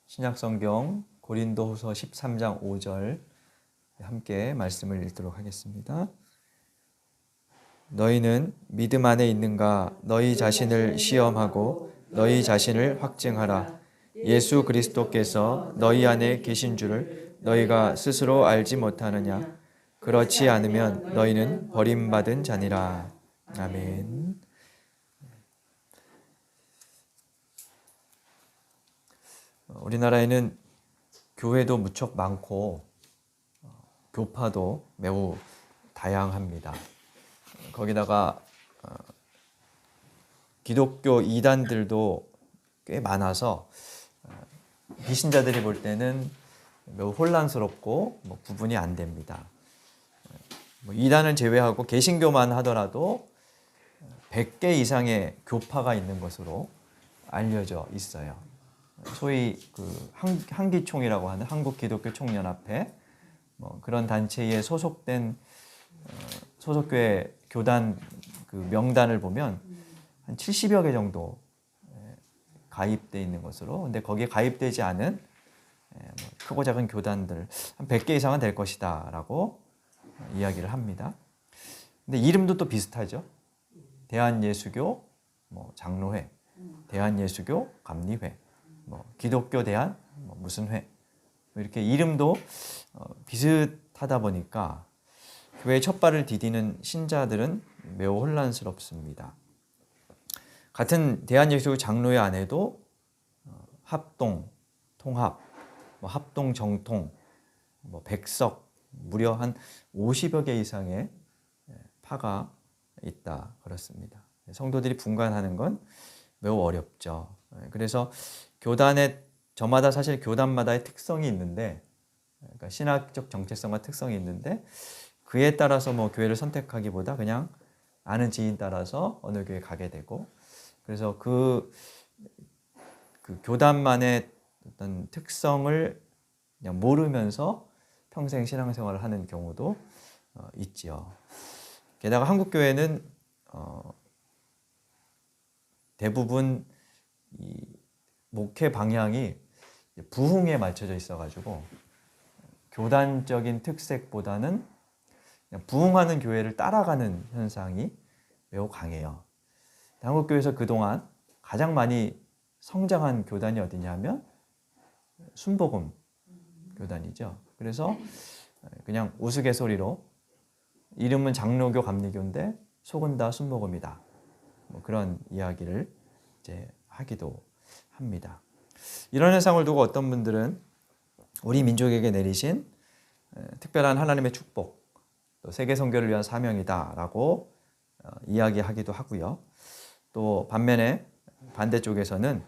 신약성경 고린도후서 13장 5절 함께 말씀을 읽도록 하겠습니다. 너희는 믿음 안에 있는가? 너희 자신을 시험하고 너희 자신을 확증하라. 예수 그리스도께서 너희 안에 계신 줄을 너희가 스스로 알지 못하느냐? 그렇지 않으면 너희는 버림받은 자니라. 아멘. 우리나라에는 교회도 무척 많고 교파도 매우 다양합니다. 거기다가 기독교 이단들도 꽤 많아서 비신자들이 볼 때는 매우 혼란스럽고 구분이 안 됩니다. 이단을 제외하고 개신교만 하더라도 100개 이상의 교파가 있는 것으로 알려져 있어요. 소위 한기총이라고 하는 한국기독교총연합회 그런 단체에 소속된 소속교회 교단 명단을 보면 한 70여 개 정도 가입되어 있는 것으로, 근데 거기에 가입되지 않은 크고 작은 교단들 한 100개 이상은 될 것이다 라고 이야기를 합니다. 근데 이름도 또 비슷하죠. 대한예수교 장로회, 대한예수교 감리회, 기독교 대한 무슨 회, 이렇게 이름도 비슷하다 보니까 교회의 첫 발을 디디는 신자들은 매우 혼란스럽습니다. 같은 대한예수교 장로회 안에도 합동, 통합, 합동 정통, 백석, 무려 한 50여 개 이상의 파가 있다 그렇습니다. 성도들이 분간하는 건 매우 어렵죠. 그래서 교단의 저마다 사실 교단마다의 특성이 있는데, 그러니까 신학적 정체성과 특성이 있는데 그에 따라서 교회를 선택하기보다 그냥 아는 지인 따라서 어느 교회 가게 되고, 그래서 그 교단만의 어떤 특성을 그냥 모르면서 평생 신앙생활을 하는 경우도 있지요. 게다가 한국 교회는 대부분 이 목회 방향이 부흥에 맞춰져 있어가지고 교단적인 특색보다는 그냥 부흥하는 교회를 따라가는 현상이 매우 강해요. 한국교회에서 그동안 가장 많이 성장한 교단이 어디냐면 순복음 교단이죠. 그래서 그냥 우스갯소리로 이름은 장로교 감리교인데 속은 다 순복음이다, 그런 이야기를 이제 하기도 합니다. 이런 현상을 두고 어떤 분들은 우리 민족에게 내리신 특별한 하나님의 축복, 또 세계 선교를 위한 사명이다라고 이야기하기도 하고요. 또 반면에 반대쪽에서는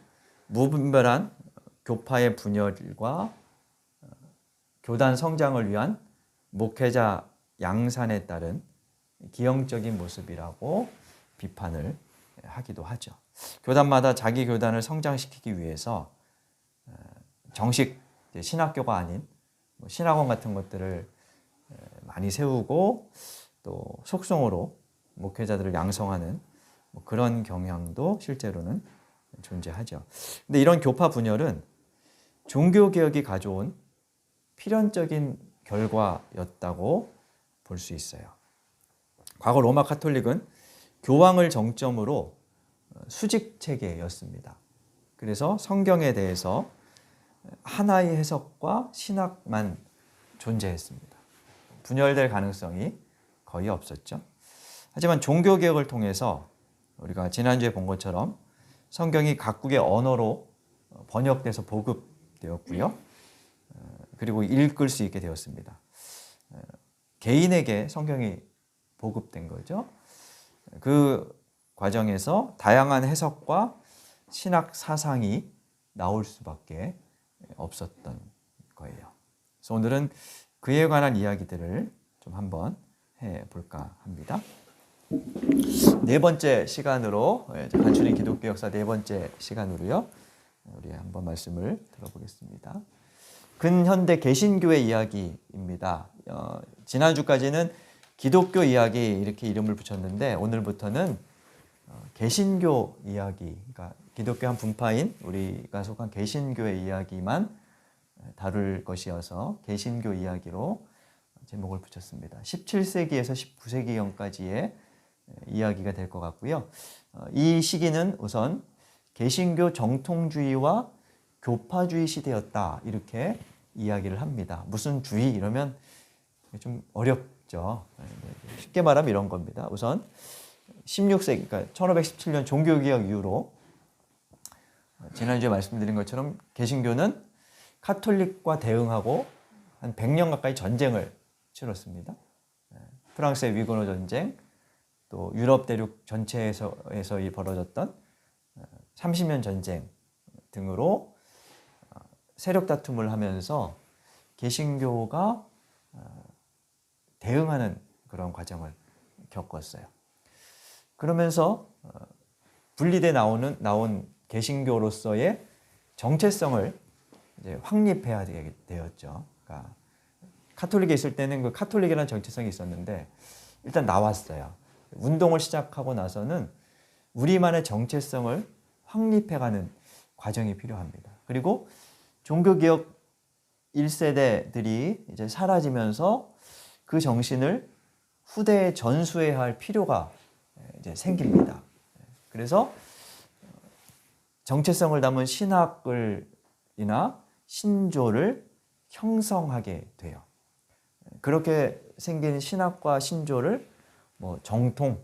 무분별한 교파의 분열과 교단 성장을 위한 목회자 양산에 따른 기형적인 모습이라고 비판을 하기도 하죠. 교단마다 자기 교단을 성장시키기 위해서 정식 신학교가 아닌 신학원 같은 것들을 많이 세우고 또 속성으로 목회자들을 양성하는 그런 경향도 실제로는 존재하죠. 근데 이런 교파 분열은 종교개혁이 가져온 필연적인 결과였다고 볼 수 있어요. 과거 로마 카톨릭은 교황을 정점으로 수직 체계였습니다. 그래서 성경에 대해서 하나의 해석과 신학만 존재했습니다. 분열될 가능성이 거의 없었죠. 하지만 종교개혁을 통해서 우리가 지난주에 본 것처럼 성경이 각국의 언어로 번역돼서 보급되었고요. 그리고 읽을 수 있게 되었습니다. 개인에게 성경이 보급된 거죠. 그 과정에서 다양한 해석과 신학 사상이 나올 수밖에 없었던 거예요. 그래서 오늘은 그에 관한 이야기들을 좀 한번 해볼까 합니다. 네 번째 시간으로, 간추린 기독교 역사 네 번째 시간으로요, 우리 한번 말씀을 들어보겠습니다. 근현대 개신교의 이야기입니다. 지난주까지는 기독교 이야기 이렇게 이름을 붙였는데 오늘부터는 개신교 이야기, 그러니까 기독교 한 분파인 우리가 속한 개신교의 이야기만 다룰 것이어서 개신교 이야기로 제목을 붙였습니다. 17세기에서 19세기경까지의 이야기가 될 것 같고요. 이 시기는 우선 개신교 정통주의와 교파주의 시대였다, 이렇게 이야기를 합니다. 무슨 주의 이러면 좀 어렵죠. 쉽게 말하면 이런 겁니다. 우선 16세기, 그러니까 1517년 종교개혁 이후로 지난주에 말씀드린 것처럼 개신교는 카톨릭과 대응하고 한 100년 가까이 전쟁을 치렀습니다. 프랑스의 위그노 전쟁, 또 유럽 대륙 전체에서 벌어졌던 30년 전쟁 등으로 세력 다툼을 하면서 개신교가 대응하는 그런 과정을 겪었어요. 그러면서 분리돼 나온 개신교로서의 정체성을 이제 확립해야 되었죠. 그러니까 카톨릭에 있을 때는 그 카톨릭이라는 정체성이 있었는데 일단 나왔어요. 운동을 시작하고 나서는 우리만의 정체성을 확립해가는 과정이 필요합니다. 그리고 종교개혁 1세대들이 이제 사라지면서 그 정신을 후대에 전수해야 할 필요가 이제 생깁니다. 그래서 정체성을 담은 신학을이나 신조를 형성하게 돼요. 그렇게 생긴 신학과 신조를 뭐 정통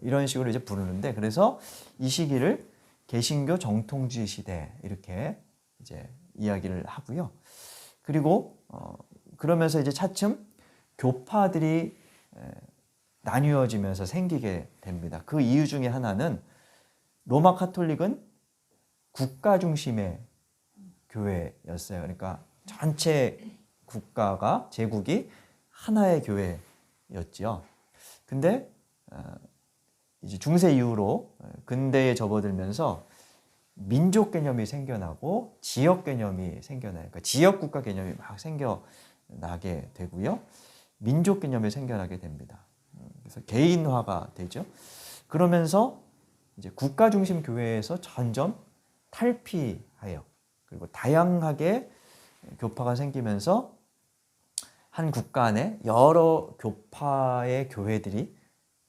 이런 식으로 이제 부르는데, 그래서 이 시기를 개신교 정통주의 시대 이렇게 이제 이야기를 하고요. 그리고 그러면서 이제 차츰 교파들이 나뉘어지면서 생기게 됩니다. 그 이유 중에 하나는 로마 카톨릭은 국가 중심의 교회였어요. 그러니까 전체 국가가, 제국이 하나의 교회였지요. 근데 이제 중세 이후로 근대에 접어들면서 민족 개념이 생겨나고 지역 개념이 생겨나요. 그러니까 지역 국가 개념이 막 생겨나게 되고요. 민족 개념이 생겨나게 됩니다. 그래서 개인화가 되죠. 그러면서 이제 국가 중심 교회에서 점점 탈피해요. 그리고 다양하게 교파가 생기면서 한 국가 안에 여러 교파의 교회들이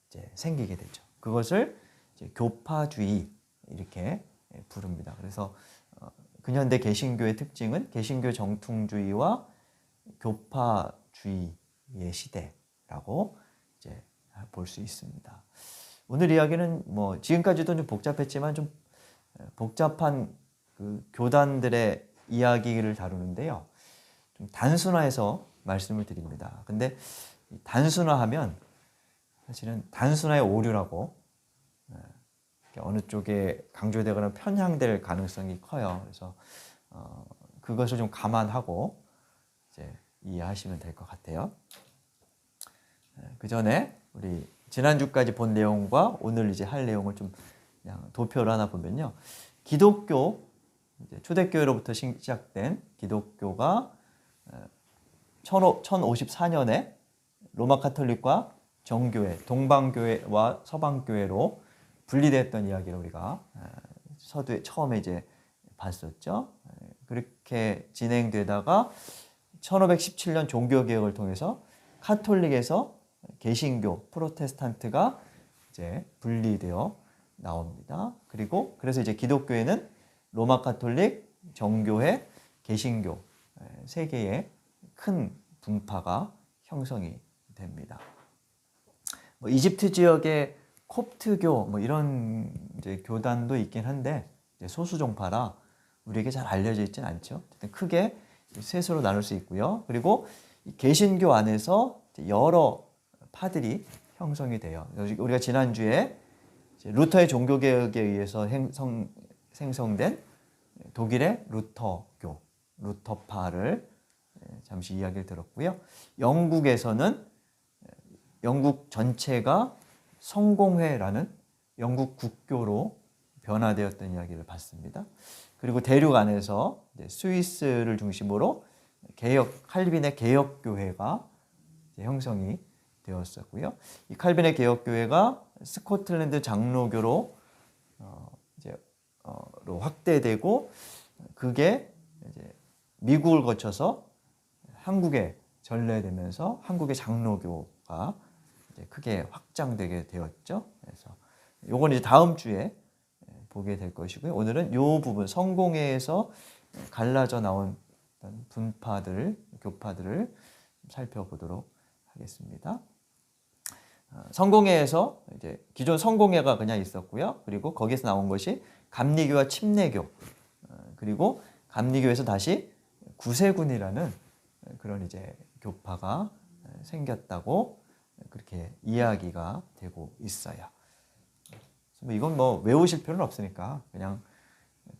이제 생기게 되죠. 그것을 이제 교파주의 이렇게 부릅니다. 그래서 근현대 개신교의 특징은 개신교 정통주의와 교파주의의 시대라고 이제 볼 수 있습니다. 오늘 이야기는 뭐 지금까지도 좀 복잡했지만 좀 복잡한 그 교단들의 이야기를 다루는데요. 좀 단순화해서 말씀을 드립니다. 근데 단순화하면 사실은 단순화의 오류라고 어느 쪽에 강조되거나 편향될 가능성이 커요. 그래서 그것을 좀 감안하고 이제 이해하시면 될 것 같아요. 그 전에 우리 지난주까지 본 내용과 오늘 이제 할 내용을 좀 그냥 도표를 하나 보면요. 기독교, 초대교회로부터 시작된 기독교가 1054년에 로마 카톨릭과 정교회, 동방교회와 서방교회로 분리됐던 이야기를 우리가 서두에 처음에 이제 봤었죠. 그렇게 진행되다가 1517년 종교개혁을 통해서 카톨릭에서 개신교, 프로테스탄트가 이제 분리되어 나옵니다. 그리고 그래서 이제 기독교회는 로마 카톨릭, 정교회, 개신교 세 개의 큰 분파가 형성이 됩니다. 뭐 이집트 지역의 콥트교 뭐 이런 이제 교단도 있긴 한데 이제 소수 종파라 우리에게 잘 알려져 있지는 않죠. 크게 셋으로 나눌 수 있고요. 그리고 개신교 안에서 여러 파들이 형성이 돼요. 우리가 지난주에 루터의 종교개혁에 의해서 생성된 독일의 루터교, 루터파를 잠시 이야기를 들었고요. 영국에서는 영국 전체가 성공회라는 영국 국교로 변화되었던 이야기를 봤습니다. 그리고 대륙 안에서 스위스를 중심으로 칼빈의 개혁교회가 형성이 되었었고요. 이 칼빈의 개혁교회가 스코틀랜드 장로교로 확대되고 그게 이제 미국을 거쳐서 한국에 전래되면서 한국의 장로교가 이제 크게 확장되게 되었죠. 그래서 요건 이제 다음 주에 보게 될 것이고요. 오늘은 요 부분 성공회에서 갈라져 나온 분파들, 교파들을 살펴보도록 하겠습니다. 성공회에서 이제 기존 성공회가 그냥 있었고요. 그리고 거기서 나온 것이 감리교와 침례교, 그리고 감리교에서 다시 구세군이라는 그런 이제 교파가 생겼다고 그렇게 이야기가 되고 있어요. 이건 뭐 외우실 필요는 없으니까 그냥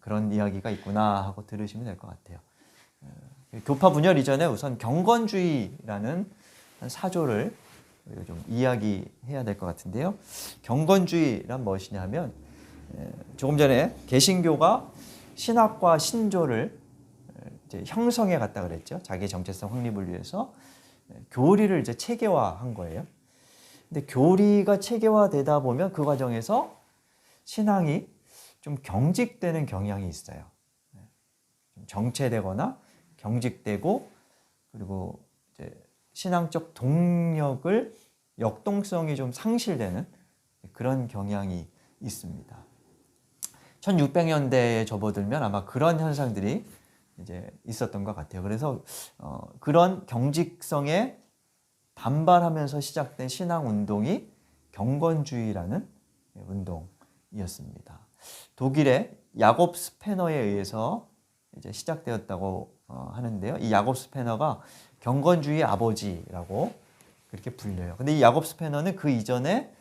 그런 이야기가 있구나 하고 들으시면 될 것 같아요. 교파 분열 이전에 우선 경건주의라는 사조를 좀 이야기해야 될 것 같은데요. 경건주의란 무엇이냐면 조금 전에 개신교가 신학과 신조를 이제 형성해 갔다 그랬죠. 자기 정체성 확립을 위해서 교리를 이제 체계화한 거예요. 근데 교리가 체계화되다 보면 그 과정에서 신앙이 좀 경직되는 경향이 있어요. 좀 정체되거나 경직되고 그리고 이제 신앙적 동력을 역동성이 좀 상실되는 그런 경향이 있습니다. 1600년대에 접어들면 아마 그런 현상들이 이제 있었던 것 같아요. 그래서 그런 경직성에 반발하면서 시작된 신앙 운동이 경건주의라는 운동이었습니다. 독일의 야곱 스페너에 의해서 이제 시작되었다고 하는데요. 이 야곱 스페너가 경건주의 아버지라고 그렇게 불려요. 근데 이 야곱 스페너는 그 이전에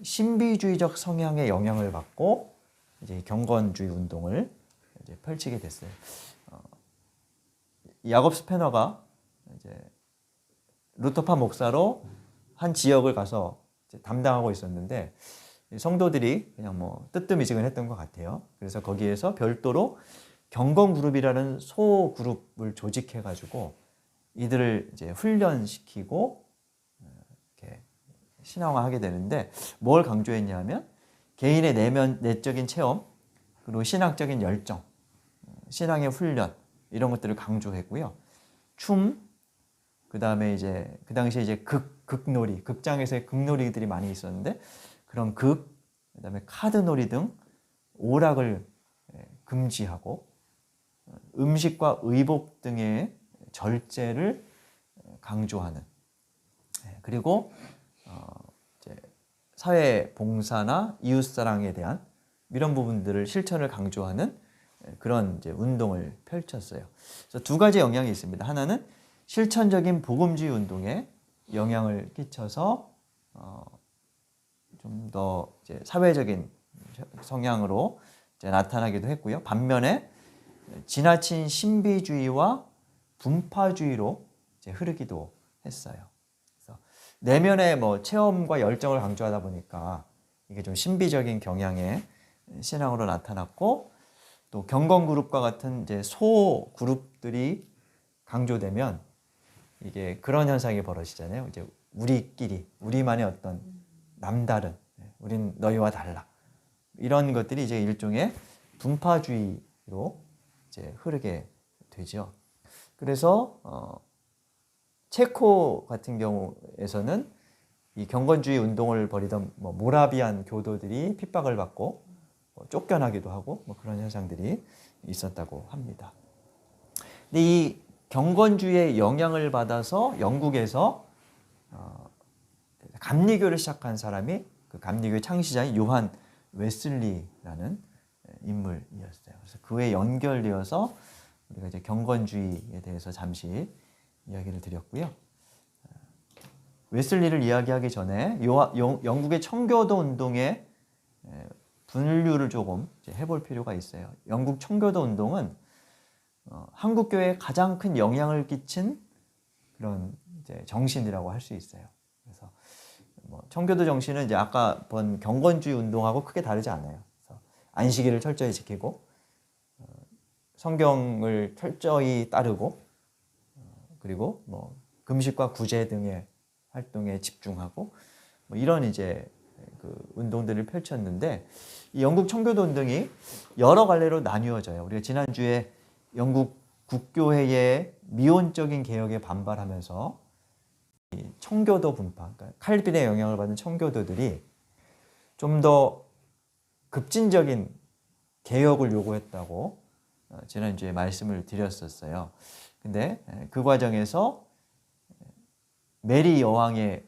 신비주의적 성향의 영향을 받고 이제 경건주의 운동을 이제 펼치게 됐어요. 야곱 스페너가 이제 루터파 목사로 한 지역을 가서 담당하고 있었는데 성도들이 그냥 뭐 뜨뜻미지근했던 것 같아요. 그래서 거기에서 별도로 경건그룹이라는 소그룹을 조직해가지고 이들을 이제 훈련시키고 이렇게 신앙화하게 되는데 뭘 강조했냐면 개인의 내적인 체험 그리고 신학적인 열정, 신앙의 훈련 이런 것들을 강조했고요. 춤, 그 다음에 이제 그 당시에 이제 극놀이, 극장에서의 극놀이들이 많이 있었는데 그런 그 다음에 카드놀이 등 오락을 금지하고 음식과 의복 등의 절제를 강조하는 그리고 이제 사회 봉사나 이웃사랑에 대한 이런 부분들을 실천을 강조하는 그런 이제 운동을 펼쳤어요. 그래서 두 가지 영향이 있습니다. 하나는 실천적인 복음주의 운동에 영향을 끼쳐서 좀 더 사회적인 성향으로 이제 나타나기도 했고요. 반면에 지나친 신비주의와 분파주의로 이제 흐르기도 했어요. 그래서 내면의 뭐 체험과 열정을 강조하다 보니까 이게 좀 신비적인 경향의 신앙으로 나타났고 또 경건그룹과 같은 이제 소그룹들이 강조되면 이게 그런 현상이 벌어지잖아요. 이제 우리끼리, 우리만의 어떤 남다른, 우린 너희와 달라. 이런 것들이 이제 일종의 분파주의로 이제 흐르게 되죠. 그래서 체코 같은 경우에서는 이 경건주의 운동을 벌이던 뭐 모라비안 교도들이 핍박을 받고 쫓겨나기도 하고 뭐 그런 현상들이 있었다고 합니다. 근데 이 경건주의의 영향을 받아서 영국에서 감리교를 시작한 사람이 그 감리교의 창시자인 요한 웨슬리라는 인물이었어요. 그래서 그에 연결되어서 우리가 이제 경건주의에 대해서 잠시 이야기를 드렸고요. 웨슬리를 이야기하기 전에 영국의 청교도 운동의 분류를 조금 해볼 필요가 있어요. 영국 청교도 운동은 한국 교회에 가장 큰 영향을 끼친 그런 이제 정신이라고 할 수 있어요. 그래서 뭐 청교도 정신은 이제 아까 본 경건주의 운동하고 크게 다르지 않아요. 그래서 안식일을 철저히 지키고 성경을 철저히 따르고 그리고 뭐 금식과 구제 등의 활동에 집중하고 뭐 이런 이제 그 운동들을 펼쳤는데 이 영국 청교도 운동이 여러 갈래로 나뉘어져요. 우리가 지난주에 영국 국교회의 미온적인 개혁에 반발하면서 이 청교도 분파, 그러니까 칼빈의 영향을 받은 청교도들이 좀 더 급진적인 개혁을 요구했다고 지난주에 말씀을 드렸었어요. 근데 그 과정에서 메리 여왕의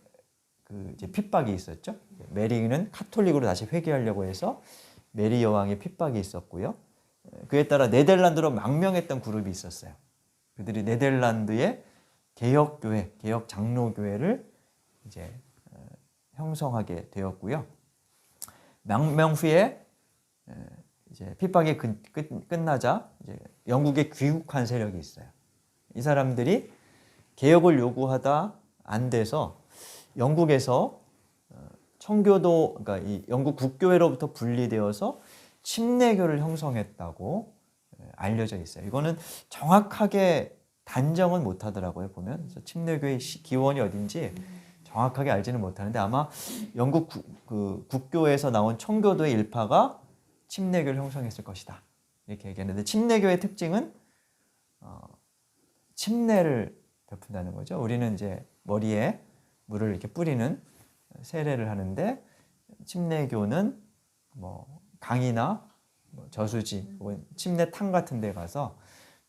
그 이제 핍박이 있었죠. 메리는 카톨릭으로 다시 회귀하려고 해서 메리 여왕의 핍박이 있었고요. 그에 따라 네덜란드로 망명했던 그룹이 있었어요. 그들이 네덜란드의 개혁교회, 개혁 장로교회를 이제 형성하게 되었고요. 망명 후에 이제 핍박이 끝나자 이제 영국에 귀국한 세력이 있어요. 이 사람들이 개혁을 요구하다 안 돼서 영국에서 청교도, 그러니까 이 영국 국교회로부터 분리되어서 침례교를 형성했다고 알려져 있어요. 이거는 정확하게 단정은 못하더라고요, 보면. 그래서 침례교의 기원이 어딘지 정확하게 알지는 못하는데 아마 영국 국교에서 나온 청교도의 일파가 침례교를 형성했을 것이다, 이렇게 얘기했는데, 침례교의 특징은 침례를 베푼다는 거죠. 우리는 이제 머리에 물을 이렇게 뿌리는 세례를 하는데, 침례교는 뭐 강이나 뭐 저수지 혹은 침례탕 같은 데 가서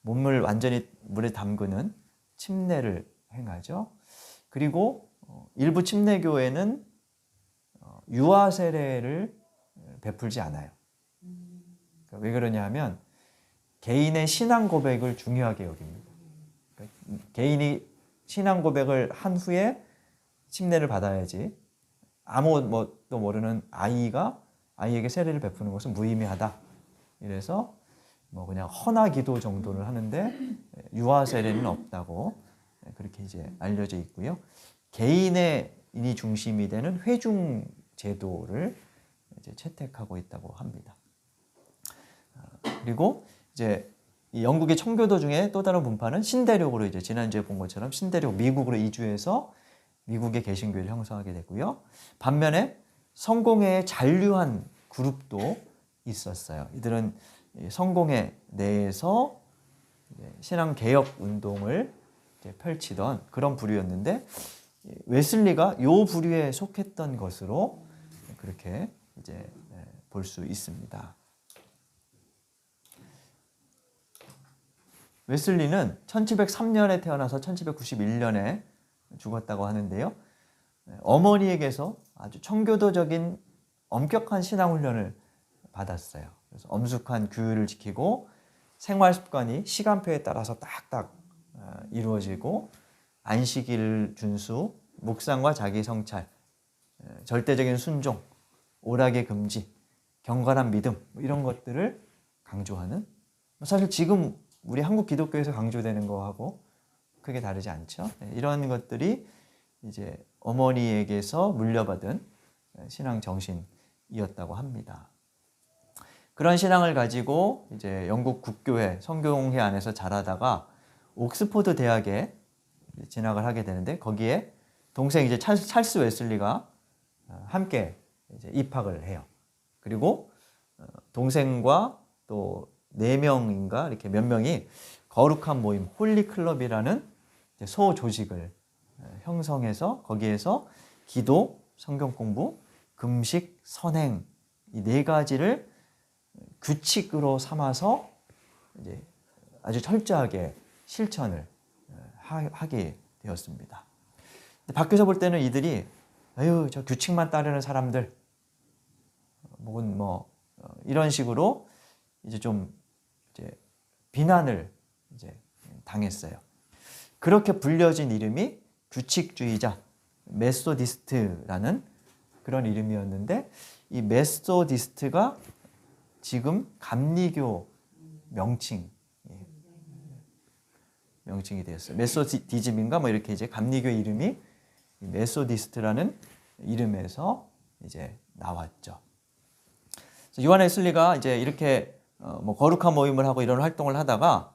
몸을 완전히 물에 담그는 침례를 행하죠. 그리고 일부 침례교회는 유아 세례를 베풀지 않아요. 그러니까 왜 그러냐 하면 개인의 신앙 고백을 중요하게 여깁니다. 그러니까 개인이 신앙 고백을 한 후에 침례를 받아야지 아무것도 모르는 아이에게 세례를 베푸는 것은 무의미하다. 이래서 뭐 그냥 헌화 기도 정도를 하는데 유아 세례는 없다고 그렇게 이제 알려져 있고요. 개인이 중심이 되는 회중 제도를 이제 채택하고 있다고 합니다. 그리고 이제 이 영국의 청교도 중에 또 다른 분파는 신대륙으로, 이제 지난주에 본 것처럼 신대륙 미국으로 이주해서 미국의 개신교회를 형성하게 되고요. 반면에 성공회에 잔류한 그룹도 있었어요. 이들은 성공회 내에서 신앙 개혁 운동을 펼치던 그런 부류였는데, 웨슬리가 요 부류에 속했던 것으로 그렇게 이제 볼 수 있습니다. 웨슬리는 1703년에 태어나서 1791년에 죽었다고 하는데요. 어머니에게서 아주 청교도적인 엄격한 신앙 훈련을 받았어요. 그래서 엄숙한 규율을 지키고 생활 습관이 시간표에 따라서 딱딱 이루어지고, 안식일 준수, 묵상과 자기 성찰, 절대적인 순종, 오락의 금지, 경건한 믿음, 이런 것들을 강조하는, 사실 지금 우리 한국 기독교에서 강조되는 거하고 크게 다르지 않죠. 이런 것들이 이제 어머니에게서 물려받은 신앙 정신이었다고 합니다. 그런 신앙을 가지고 이제 영국 국교회, 성공회 안에서 자라다가 옥스포드 대학에 진학을 하게 되는데, 거기에 동생 이제 찰스 웨슬리가 함께 이제 입학을 해요. 그리고 동생과 또 4명인가 이렇게 몇 명이 거룩한 모임, 홀리 클럽이라는 소 조직을 형성해서 거기에서 기도, 성경 공부, 금식, 선행, 이 4가지를 규칙으로 삼아서 이제 아주 철저하게 실천을 하게 되었습니다. 밖에서 볼 때는 이들이 아유, 저 규칙만 따르는 사람들, 혹은 뭐 이런 식으로 이제 좀 이제 비난을 이제 당했어요. 그렇게 불려진 이름이 규칙주의자, 메소디스트라는 그런 이름이었는데, 이 메소디스트가 지금 감리교 명칭이 되었어요. 메소디즘인가 뭐 이렇게 이제 감리교 이름이 메소디스트라는 이름에서 이제 나왔죠. 요한 웨슬리가 이제 이렇게 뭐 거룩한 모임을 하고 이런 활동을 하다가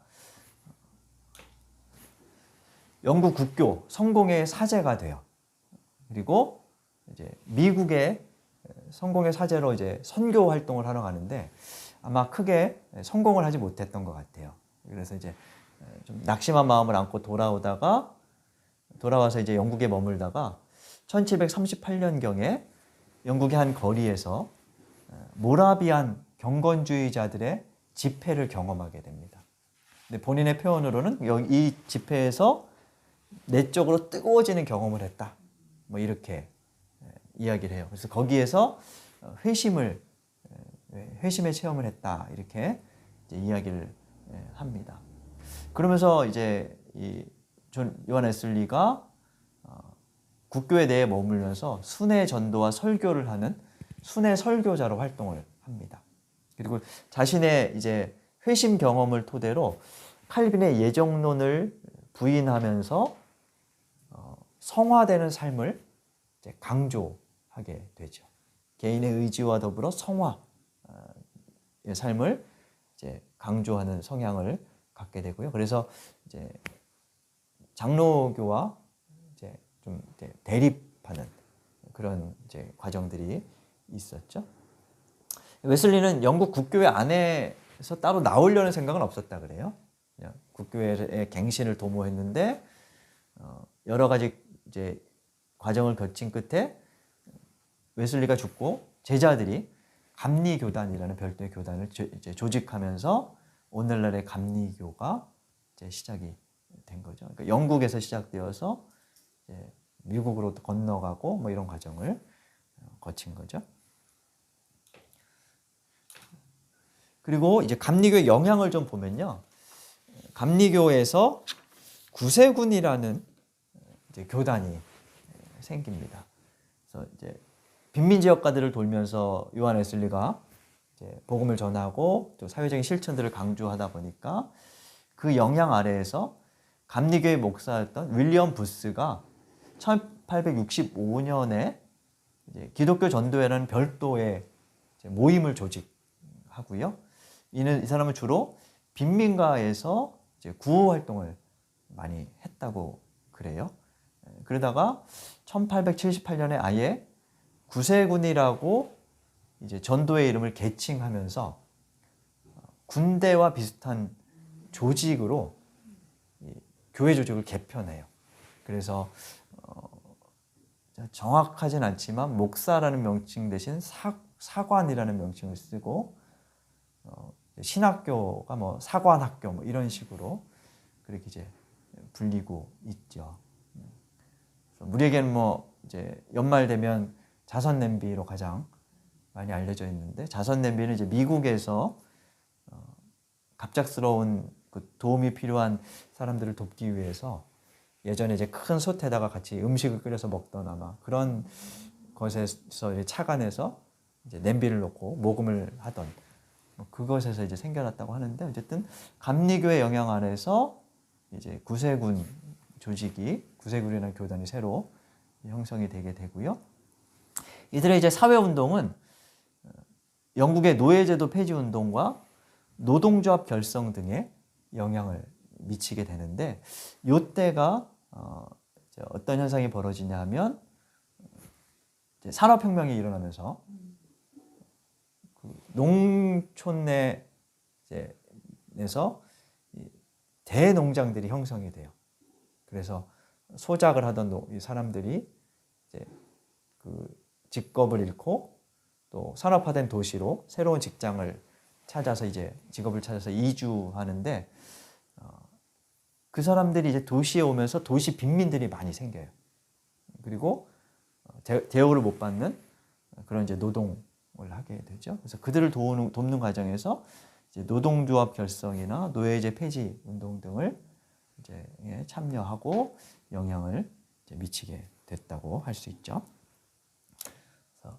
영국 국교 성공회의 사제가 돼요. 그리고 이제 미국에 성공의 사제로 이제 선교 활동을 하러 가는데 아마 크게 성공을 하지 못했던 것 같아요. 그래서 이제 좀 낙심한 마음을 안고 돌아와서 이제 영국에 머물다가 1738년경에 영국의 한 거리에서 모라비안 경건주의자들의 집회를 경험하게 됩니다. 근데 본인의 표현으로는 이 집회에서 내적으로 뜨거워지는 경험을 했다. 뭐 이렇게 이야기를 해요. 그래서 거기에서 회심의 체험을 했다. 이렇게 이제 이야기를 합니다. 그러면서 이제 이 요한 웨슬리가 국교회 내에 머물면서 순회 전도와 설교를 하는 순회 설교자로 활동을 합니다. 그리고 자신의 이제 회심 경험을 토대로 칼빈의 예정론을 부인하면서 성화되는 삶을 이제 강조하게 되죠. 개인의 의지와 더불어 성화의 삶을 이제 강조하는 성향을 갖게 되고요. 그래서 이제 장로교와 이제 좀 대립하는 그런 이제 과정들이 있었죠. 웨슬리는 영국 국교회 안에서 따로 나오려는 생각은 없었다 그래요. 그냥 국교회의 갱신을 도모했는데 여러 가지 이제 과정을 거친 끝에 웨슬리가 죽고 제자들이 감리교단이라는 별도의 교단을 이제 조직하면서 오늘날의 감리교가 이제 시작이 된 거죠. 그러니까 영국에서 시작되어서 이제 미국으로 건너가고 뭐 이런 과정을 거친 거죠. 그리고 이제 감리교의 영향을 좀 보면요, 감리교에서 구세군이라는 이제 교단이 생깁니다. 그래서 이제 빈민 지역가들을 돌면서 요한 웨슬리가 이제 복음을 전하고 또 사회적인 실천들을 강조하다 보니까 그 영향 아래에서 감리교의 목사였던 윌리엄 부스가 1865년에 이제 기독교 전도회라는 별도의 모임을 조직하고요. 이 사람은 주로 빈민가에서 이제 구호 활동을 많이 했다고 그래요. 그러다가 1878년에 아예 구세군이라고 이제 전도의 이름을 개칭하면서 군대와 비슷한 조직으로 교회 조직을 개편해요. 그래서 정확하진 않지만 목사라는 명칭 대신 사관이라는 명칭을 쓰고 신학교가 뭐 사관학교 뭐 이런 식으로 그렇게 이제 불리고 있죠. 우리에게는 뭐 이제 연말 되면 자선 냄비로 가장 많이 알려져 있는데, 자선 냄비는 이제 미국에서 갑작스러운 그 도움이 필요한 사람들을 돕기 위해서 예전에 이제 큰 솥에다가 같이 음식을 끓여서 먹던 아마 그런 것에서 이제 착안해서 이제 냄비를 놓고 모금을 하던 그것에서 이제 생겨났다고 하는데, 어쨌든 감리교의 영향 아래서 이제 구세군 조직이, 구세군이라는 교단이 새로 형성이 되게 되고요. 이들의 이제 사회 운동은 영국의 노예제도 폐지 운동과 노동조합 결성 등에 영향을 미치게 되는데, 이때가 어떤 현상이 벌어지냐 하면 산업혁명이 일어나면서 농촌 내에서 대농장들이 형성이 돼요. 그래서 소작을 하던 사람들이 이제 그 직업을 잃고 또 산업화된 도시로 새로운 직장을 찾아서 이제 직업을 찾아서 이주하는데, 그 사람들이 이제 도시에 오면서 도시 빈민들이 많이 생겨요. 그리고 대우를 못 받는 그런 이제 노동을 하게 되죠. 그래서 그들을 돕는 과정에서 이제 노동조합 결성이나 노예제 폐지 운동 등을 이제 참여하고 영향을 이제 미치게 됐다고 할 수 있죠. 그래서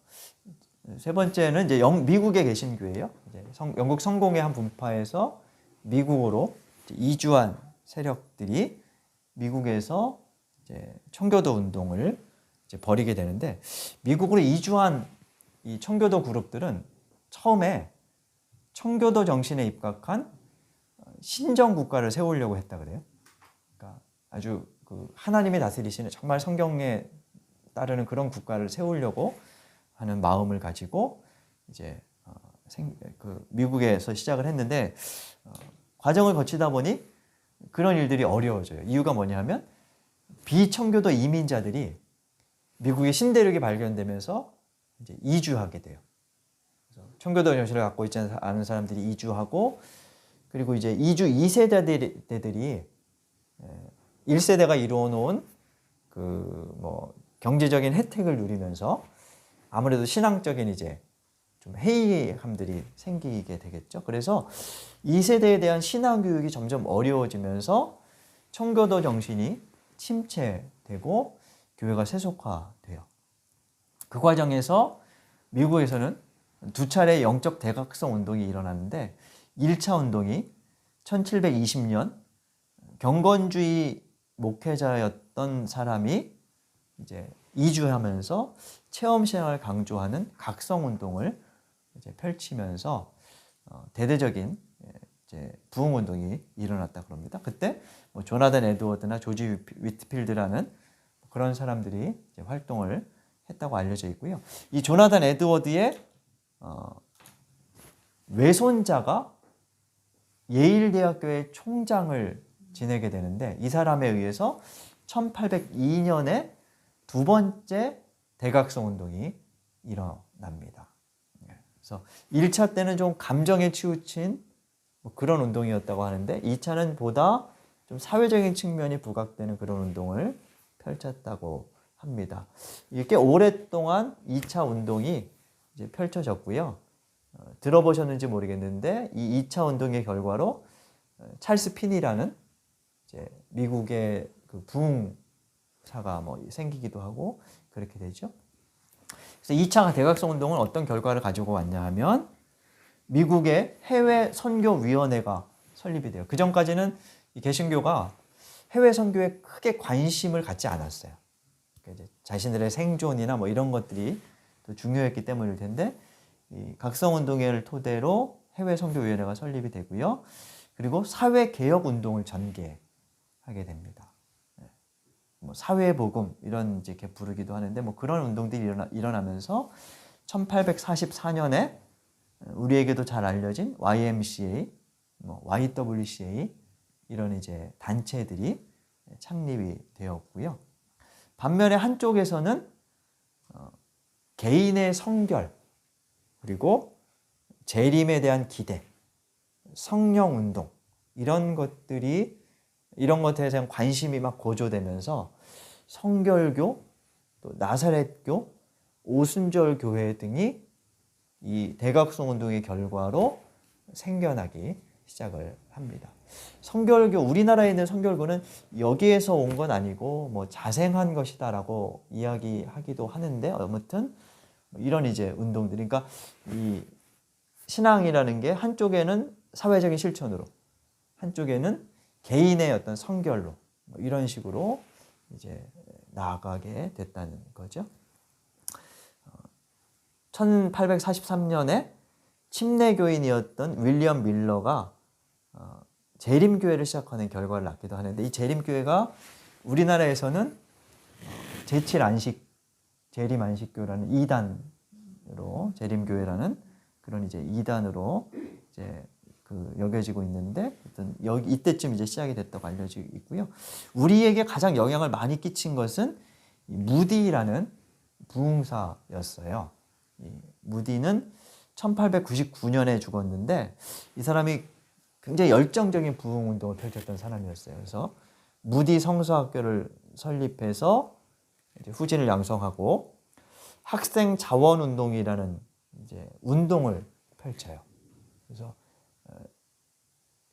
세 번째는 이제 미국에 계신 교회예요. 이제 영국 성공의 한 분파에서 미국으로 이주한 세력들이 미국에서 이제 청교도 운동을 이제 벌이게 되는데, 미국으로 이주한 이 청교도 그룹들은 처음에 청교도 정신에 입각한 신정 국가를 세우려고 했다 그래요. 그러니까 아주 그 하나님이 다스리시는 정말 성경에 따르는 그런 국가를 세우려고 하는 마음을 가지고 이제 미국에서 시작을 했는데 과정을 거치다 보니 그런 일들이 어려워져요. 이유가 뭐냐면 비청교도 이민자들이 미국의 신대륙이 발견되면서 이제 이주하게 돼요. 그래서 청교도 정신을 갖고 있지 않은 사람들이 이주하고, 그리고 이제 이주 2세대들이 1세대가 이루어놓은 경제적인 혜택을 누리면서 아무래도 신앙적인 이제 좀 회의감들이 생기게 되겠죠. 그래서 2세대에 대한 신앙 교육이 점점 어려워지면서 청교도 정신이 침체되고 교회가 세속화돼요. 그 과정에서 미국에서는 두 차례 영적 대각성 운동이 일어났는데, 1차 운동이 1720년 경건주의 목회자였던 사람이 이제 이주하면서 체험 신앙을 강조하는 각성 운동을 이제 펼치면서 대대적인 이제 부흥 운동이 일어났다 그럽니다. 그때 조나단 에드워드나 조지 위트필드라는 그런 사람들이 이제 활동을 했다고 알려져 있고요. 이 조나단 에드워드의 외손자가 예일대학교의 총장을 지내게 되는데, 이 사람에 의해서 1802년에 두 번째 대각성 운동이 일어납니다. 그래서 1차 때는 좀 감정에 치우친 그런 운동이었다고 하는데, 2차는 보다 좀 사회적인 측면이 부각되는 그런 운동을 펼쳤다고 합니다. 이게 오랫동안 2차 운동이 이제 펼쳐졌고요. 들어보셨는지 모르겠는데 이 2차 운동의 결과로 찰스 핀이라는 이제 미국의 그 부흥사가 생기기도 하고 그렇게 되죠. 그래서 2차 대각성 운동은 어떤 결과를 가지고 왔냐 하면, 미국의 해외 선교위원회가 설립이 돼요. 그 전까지는 이 개신교가 해외 선교에 크게 관심을 갖지 않았어요. 그러니까 이제 자신들의 생존이나 이런 것들이 더 중요했기 때문일 텐데, 이 각성운동회를 토대로 해외 선교위원회가 설립이 되고요. 그리고 사회개혁운동을 전개하게 됩니다. 사회복음 이런 이제 이렇게 부르기도 하는데 그런 운동들이 일어나면서 1844년에 우리에게도 잘 알려진 YMCA, YWCA 이런 이제 단체들이 창립이 되었고요. 반면에 한쪽에서는 개인의 성결, 그리고 재림에 대한 기대, 성령 운동 이런 것에 대한 관심이 막 고조되면서 성결교, 또 나사렛교, 오순절 교회 등이 이 대각성 운동의 결과로 생겨나기 시작을 합니다. 성결교, 우리나라에 있는 성결교는 여기에서 온 건 아니고 자생한 것이다라고 이야기하기도 하는데, 아무튼 이런 이제 운동들, 그러니까 이 신앙이라는 게 한쪽에는 사회적인 실천으로, 한쪽에는 개인의 어떤 성결로 이런 식으로 이제 나아가게 됐다는 거죠. 1843년에 침례교인이었던 윌리엄 밀러가 재림교회를 시작하는 결과를 낳기도 하는데, 이 재림교회가 우리나라에서는 재림안식교라는 2단으로, 재림교회라는 그런 이제 2단으로 이제 여겨지고 있는데, 이때쯤 이제 시작이 됐다고 알려지고 있고요. 우리에게 가장 영향을 많이 끼친 것은 무디라는 부흥사였어요. 이 무디는 1899년에 죽었는데, 이 사람이 굉장히 열정적인 부흥 운동을 펼쳤던 사람이었어요. 그래서 무디 성서학교를 설립해서 이제 후진을 양성하고 학생 자원 운동이라는 이제 운동을 펼쳐요. 그래서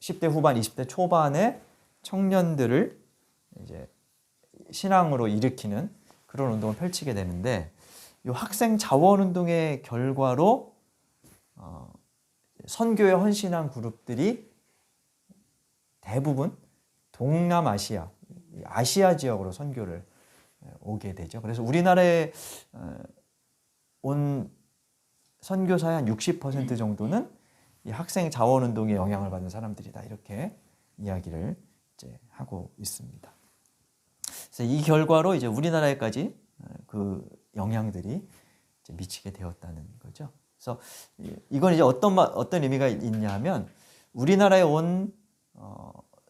10대 후반, 20대 초반의 청년들을 이제 신앙으로 일으키는 그런 운동을 펼치게 되는데, 이 학생 자원 운동의 결과로 선교에 헌신한 그룹들이 대부분 동남아시아, 아시아 지역으로 선교를 오게 되죠. 그래서 우리나라에 온 선교사의 한 60% 정도는 이 학생 자원 운동에 영향을 받은 사람들이다, 이렇게 이야기를 이제 하고 있습니다. 그래서 이 결과로 이제 우리나라에까지 그 영향들이 이제 미치게 되었다는 거죠. 그래서 이건 이제 어떤 의미가 있냐면 우리나라에 온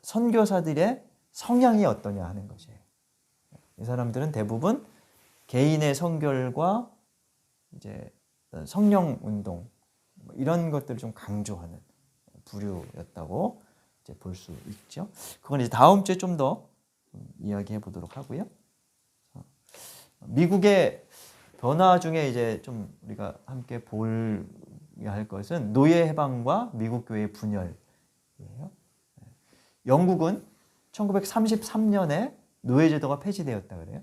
선교사들의 성향이 어떠냐 하는 것이에요. 이 사람들은 대부분 개인의 성결과 이제 성령 운동 이런 것들을 좀 강조하는 부류였다고 이제 볼 수 있죠. 그건 이제 다음 주에 좀 더 이야기해 보도록 하고요. 미국의 변화 중에 이제 좀 우리가 함께 보야 할 것은 노예 해방과 미국 교회의 분열이에요. 영국은 1933년에 노예 제도가 폐지되었다 그래요.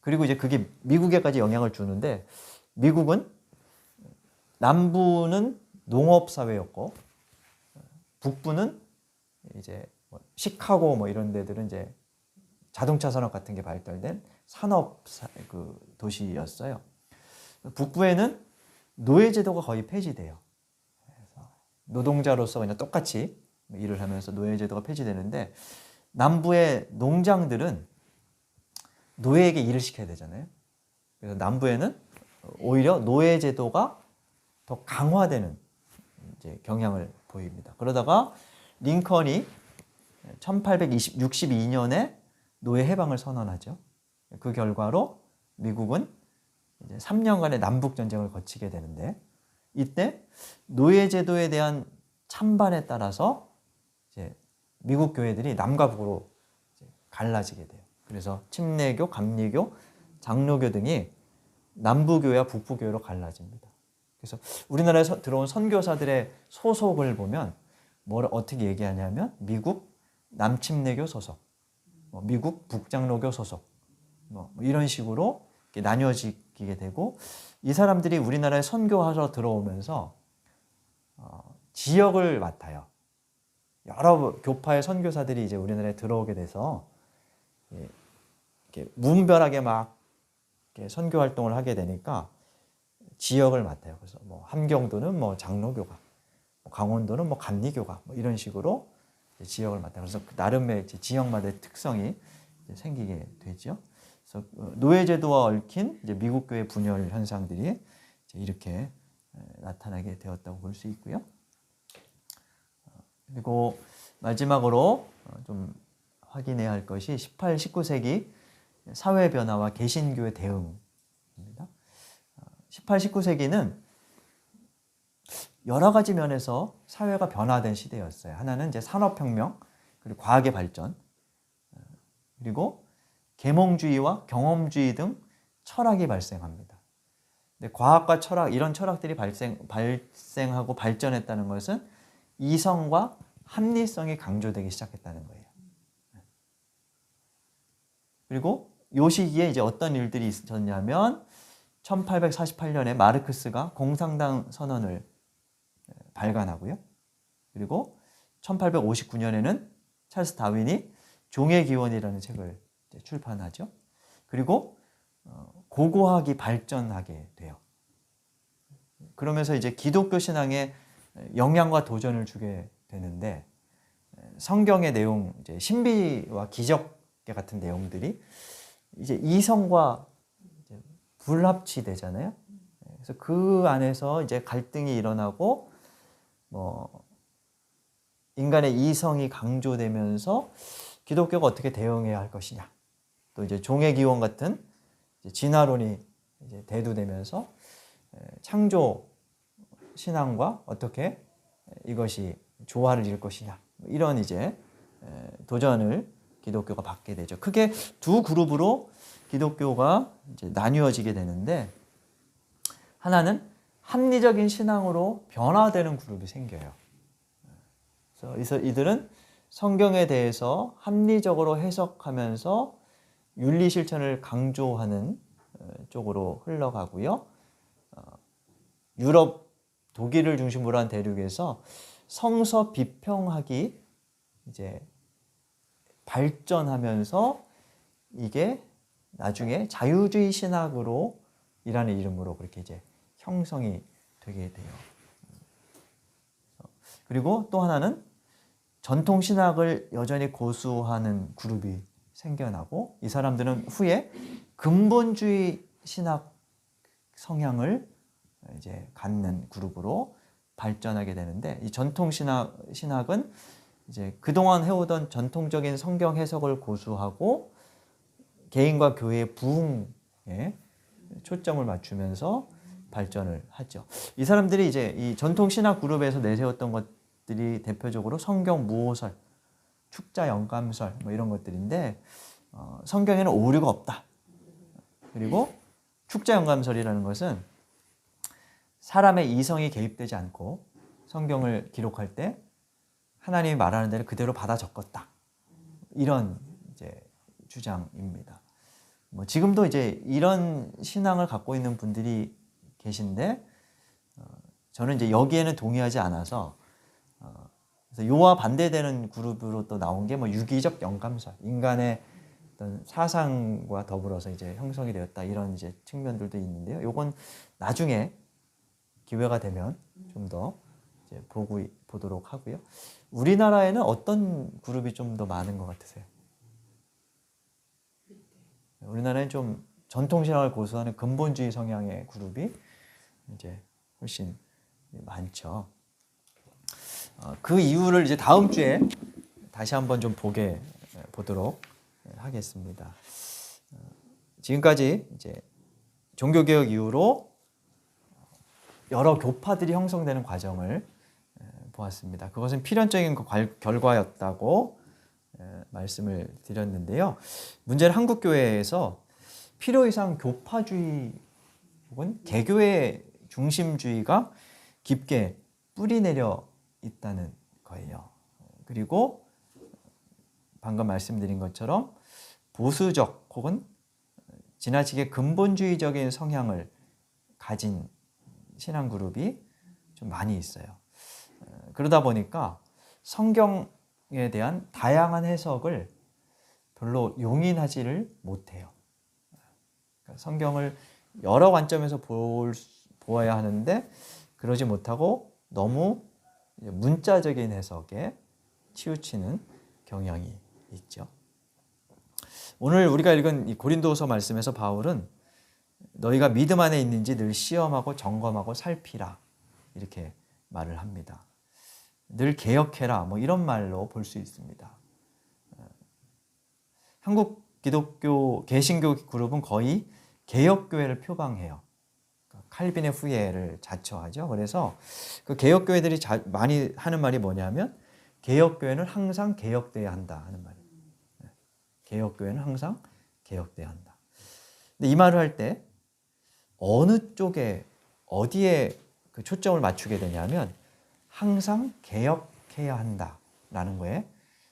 그리고 이제 그게 미국에까지 영향을 주는데 미국은 남부는 농업 사회였고 북부는 이제 시카고 뭐 이런 데들은 이제 자동차 산업 같은 게 발달된 산업 도시였어요. 북부에는 노예 제도가 거의 폐지돼요. 그래서 노동자로서 그냥 똑같이 일을 하면서 노예 제도가 폐지되는데 남부의 농장들은 노예에게 일을 시켜야 되잖아요. 그래서 남부에는 오히려 노예 제도가 더 강화되는 이제 경향을 보입니다. 그러다가 링컨이 1862년에 노예 해방을 선언하죠. 그 결과로 미국은 이제 3년간의 남북 전쟁을 거치게 되는데 이때 노예 제도에 대한 찬반에 따라서 이제 미국 교회들이 남과 북으로 갈라지게 돼요. 그래서 침례교, 감리교, 장로교 등이 남부교회와 북부교회로 갈라집니다. 그래서 우리나라에 들어온 선교사들의 소속을 보면 어떻게 얘기하냐면 미국 남침례교 소속, 미국 북장로교 소속, 이런 식으로 이렇게 나뉘어지게 되고 이 사람들이 우리나라에 선교하러 들어오면서 지역을 맡아요. 여러 교파의 선교사들이 이제 우리나라에 들어오게 돼서 이렇게 무분별하게 막 이렇게 선교 활동을 하게 되니까 지역을 맡아요. 그래서 뭐 함경도는 뭐 장로교가, 강원도는 뭐 감리교가 이런 식으로 지역을 맡아요. 그래서 나름의 지역마다의 특성이 생기게 되죠. 그래서 노예제도와 얽힌 이제 미국 교회 분열 현상들이 이렇게 나타나게 되었다고 볼 수 있고요. 그리고 마지막으로 좀 확인해야 할 것이 18, 19세기 사회 변화와 개신교의 대응입니다. 18, 19세기는 여러 가지 면에서 사회가 변화된 시대였어요. 하나는 이제 산업혁명, 그리고 과학의 발전, 그리고 계몽주의와 경험주의 등 철학이 발생합니다. 근데 과학과 철학, 이런 철학들이 발생하고 발전했다는 것은 이성과 합리성이 강조되기 시작했다는 거예요. 그리고 이 시기에 이제 어떤 일들이 있었냐면 1848년에 마르크스가 공산당 선언을 발간하고요. 그리고 1859년에는 찰스 다윈이 종의 기원이라는 책을 출판하죠. 그리고 고고학이 발전하게 돼요. 그러면서 이제 기독교 신앙에 영향과 도전을 주게 되는데 성경의 내용, 이제 신비와 기적 같은 내용들이 이제 이성과 이제 불합치되잖아요. 그래서 그 안에서 이제 갈등이 일어나고 인간의 이성이 강조되면서 기독교가 어떻게 대응해야 할 것이냐, 또 이제 종의 기원 같은 이제 진화론이 이제 대두되면서 창조 신앙과 어떻게 이것이 조화를 이룰 것이냐, 이런 이제 도전을 기독교가 받게 되죠. 크게 두 그룹으로 기독교가 이제 나뉘어지게 되는데 하나는 합리적인 신앙으로 변화되는 그룹이 생겨요. 그래서 이들은 성경에 대해서 합리적으로 해석하면서 윤리 실천을 강조하는 쪽으로 흘러가고요. 유럽, 독일을 중심으로 한 대륙에서 성서 비평학이 이제 발전하면서 이게 나중에 자유주의 신학으로 이라는 이름으로 그렇게 이제 형성이 되게 돼요. 그리고 또 하나는 전통 신학을 여전히 고수하는 그룹이 생겨나고 이 사람들은 후에 근본주의 신학 성향을 이제 갖는 그룹으로 발전하게 되는데, 이 전통 신학은 이제 그동안 해오던 전통적인 성경 해석을 고수하고 개인과 교회의 부흥에 초점을 맞추면서 발전을 하죠. 이 사람들이 이제 이 전통 신학 그룹에서 내세웠던 것들이 대표적으로 성경 무호설, 축자 영감설 뭐 이런 것들인데, 성경에는 오류가 없다. 그리고 축자 영감설이라는 것은 사람의 이성이 개입되지 않고 성경을 기록할 때 하나님이 말하는 대로 그대로 받아 적었다. 이런 이제 주장입니다. 뭐 지금도 이제 이런 신앙을 갖고 있는 분들이 계신데, 저는 이제 여기에는 동의하지 않아서, 그래서 요와 반대되는 그룹으로 또 나온 게 뭐 유기적 영감설, 인간의 어떤 사상과 더불어서 이제 형성이 되었다, 이런 이제 측면들도 있는데요. 요건 나중에 기회가 되면 좀 더 이제 보도록 하고요. 우리나라에는 어떤 그룹이 좀 더 많은 것 같으세요? 우리나라는 좀 전통신학을 고수하는 근본주의 성향의 그룹이 이제 훨씬 많죠. 그 이유를 이제 다음 주에 다시 한번 좀 보도록 하겠습니다. 지금까지 이제 종교개혁 이후로 여러 교파들이 형성되는 과정을 보았습니다. 그것은 필연적인 결과였다고 말씀을 드렸는데요. 문제는 한국교회에서 필요 이상 교파주의 혹은 개교의 중심주의가 깊게 뿌리내려 있다는 거예요. 그리고 방금 말씀드린 것처럼 보수적 혹은 지나치게 근본주의적인 성향을 가진 신앙 그룹이 좀 많이 있어요. 그러다 보니까 성경에 대한 다양한 해석을 별로 용인하지를 못해요. 성경을 여러 관점에서 보아야 하는데 그러지 못하고 너무 문자적인 해석에 치우치는 경향이 있죠. 오늘 우리가 읽은 이 고린도서 말씀에서 바울은 너희가 믿음 안에 있는지 늘 시험하고 점검하고 살피라, 이렇게 말을 합니다. 늘 개혁해라, 뭐 이런 말로 볼 수 있습니다. 한국 기독교 개신교 그룹은 거의 개혁교회를 표방해요. 칼빈의 후예를 자처하죠. 그래서 그 개혁교회들이 많이 하는 말이 뭐냐면, 개혁교회는 항상 개혁돼야 한다 하는 말이에요. 개혁교회는 항상 개혁돼야 한다. 근데 이 말을 할 때 어느 쪽에, 어디에 그 초점을 맞추게 되냐면, 항상 개혁해야 한다라는 거에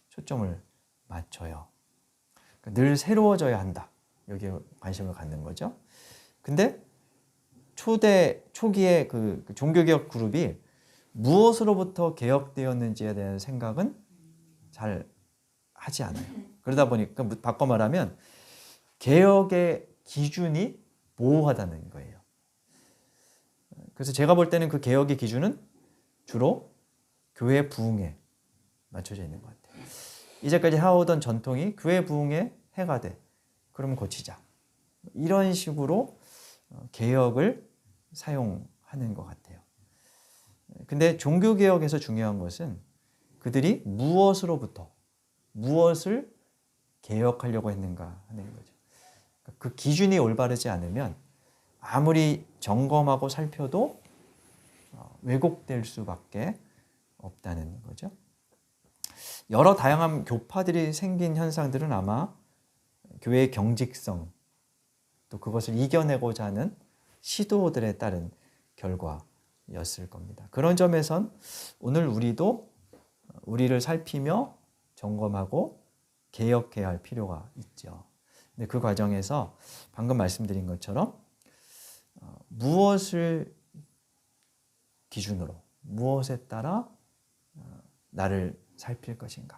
초점을 맞춰요. 늘 새로워져야 한다, 여기에 관심을 갖는 거죠. 근데 초기에 그 종교개혁 그룹이 무엇으로부터 개혁되었는지에 대한 생각은 잘 하지 않아요. 그러다 보니까 바꿔 말하면 개혁의 기준이 모호하다는 거예요. 그래서 제가 볼 때는 그 개혁의 기준은 주로 교회 부흥에 맞춰져 있는 것 같아요. 이제까지 해오던 전통이 교회 부흥에 해가 돼, 그러면 고치자, 이런 식으로 개혁을 사용하는 것 같아요. 근데 종교개혁에서 중요한 것은 그들이 무엇으로부터 무엇을 개혁하려고 했는가 하는 거죠. 그 기준이 올바르지 않으면 아무리 점검하고 살펴도 왜곡될 수밖에 없다는 거죠. 여러 다양한 교파들이 생긴 현상들은 아마 교회의 경직성, 또 그것을 이겨내고자 하는 시도들에 따른 결과였을 겁니다. 그런 점에선 오늘 우리도 우리를 살피며 점검하고 개혁해야 할 필요가 있죠. 근데 그 과정에서 방금 말씀드린 것처럼 무엇을 기준으로, 무엇에 따라 나를 살필 것인가,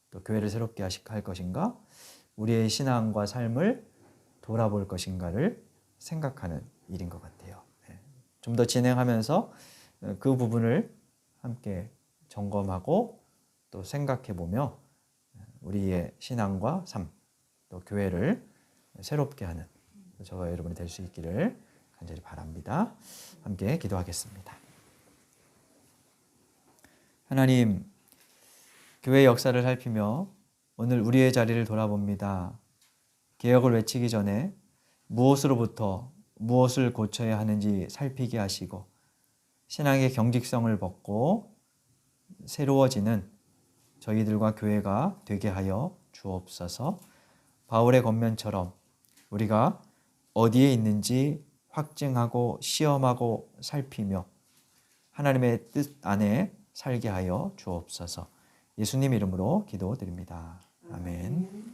또 교회를 새롭게 할 것인가, 우리의 신앙과 삶을 돌아볼 것인가를 생각하는 일인 것 같아요. 좀 더 진행하면서 그 부분을 함께 점검하고 또 생각해 보며 우리의 신앙과 삶, 또 교회를 새롭게 하는 저와 여러분이 될 수 있기를 간절히 바랍니다. 함께 기도하겠습니다. 하나님, 교회 역사를 살피며 오늘 우리의 자리를 돌아봅니다. 개혁을 외치기 전에 무엇으로부터 무엇을 고쳐야 하는지 살피게 하시고 신앙의 경직성을 벗고 새로워지는 저희들과 교회가 되게 하여 주옵소서. 바울의 권면처럼 우리가 어디에 있는지 확증하고 시험하고 살피며 하나님의 뜻 안에 살게 하여 주옵소서. 예수님 이름으로 기도드립니다. 아멘.